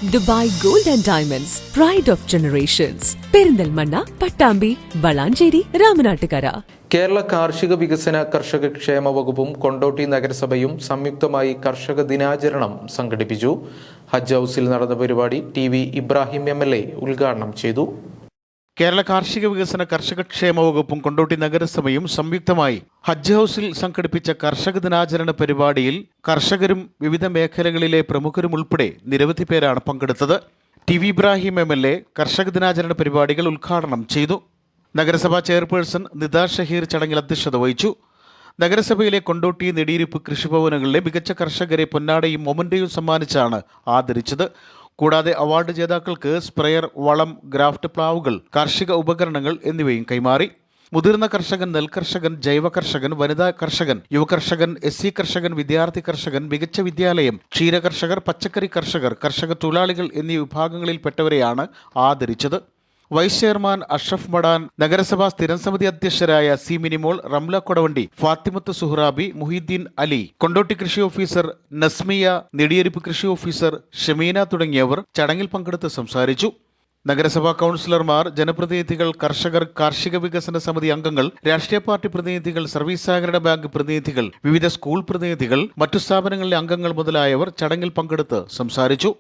Dubai gold and diamonds, pride of generations, Perinthalmanna, Pattambi, Valanchery, Ramanattukara. Kerala കാർഷിക വികസന കർഷക ക്ഷേമ വകുപ്പും കൊണ്ടോട്ടി നഗരസഭയും സംയുക്തമായി കർഷക ദിനാചരണം സംഘടിപ്പിച്ചു. ഹജ്ജ് ഹൌസിൽ നടന്ന പരിപാടി TV ഇബ്രാഹിം MLA ഉദ്ഘാടനം ചെയ്തു. കേരള കാർഷിക വികസന കർഷക ക്ഷേമ വകുപ്പും കൊണ്ടോട്ടി നഗരസഭയും സംയുക്തമായി ഹജ്ജ് ഹൌസിൽ സംഘടിപ്പിച്ച കർഷക ദിനാചരണ പരിപാടിയിൽ കർഷകരും വിവിധ മേഖലകളിലെ പ്രമുഖരും ഉൾപ്പെടെ നിരവധി പേരാണ് പങ്കെടുത്തത്. TV ഇബ്രാഹിം MLA കർഷക ദിനാചരണ പരിപാടികൾ ഉദ്ഘാടനം ചെയ്തു. നഗരസഭാ ചെയർപേഴ്സൺ നിദ ഷഹീർ ചടങ്ങിൽ അധ്യക്ഷത വഹിച്ചു. നഗരസഭയിലെ കൊണ്ടോട്ടി നെടിയിരുപ്പ് കൃഷിഭവനുകളിലെ മികച്ച കർഷകരെ പൊന്നാടയും മൊമന്റയും സമ്മാനിച്ചാണ് ആദരിച്ചത്. കൂടാതെ അവാർഡ് ജേതാക്കൾക്ക് സ്പ്രെയർ, വളം, ഗ്രാഫ്റ്റ് പ്ലാവുകൾ, കാർഷിക ഉപകരണങ്ങൾ എന്നിവയും കൈമാറി. മുതിർന്ന കർഷകൻ, നെൽകർഷകൻ, ജൈവ കർഷകൻ, വനിതാ കർഷകൻ, യുവകർഷകൻ, SC കർഷകൻ, വിദ്യാർത്ഥി കർഷകൻ, മികച്ച വിദ്യാലയം, ക്ഷീരകർഷകർ, പച്ചക്കറി കർഷകർ, കർഷക തൊഴിലാളികൾ എന്നീ വിഭാഗങ്ങളിൽപ്പെട്ടവരെയാണ് ആദരിച്ചത്. വൈസ് ചെയർമാൻ അഷ്റഫ് മടാൻ, നഗരസഭാ സ്ഥിരം സമിതി അധ്യക്ഷരായ C മിനിമോൾ, റംല കൊടവണ്ടി, ഫാത്തിമത്ത് സുഹ്റാബി, മുഹീദ്ദീൻ അലി, കൊണ്ടോട്ടി കൃഷി ഓഫീസർ നസ്മിയ, നെടിയരിപ്പ് കൃഷി ഓഫീസർ ഷമീന തുടങ്ങിയവർ ചടങ്ങിൽ പങ്കെടുത്ത് സംസാരിച്ചു. നഗരസഭാ കൗൺസിലർമാർ, ജനപ്രതിനിധികൾ, കർഷകർ, കാർഷിക വികസന സമിതി അംഗങ്ങൾ, രാഷ്ട്രീയ പാർട്ടി പ്രതിനിധികൾ, സർവീസ് സഹകരണ ബാങ്ക് പ്രതിനിധികൾ, വിവിധ സ്കൂൾ പ്രതിനിധികൾ, മറ്റു സ്ഥാപനങ്ങളിലെ അംഗങ്ങൾ മുതലായവർ ചടങ്ങിൽ പങ്കെടുത്ത് സംസാരിച്ചു.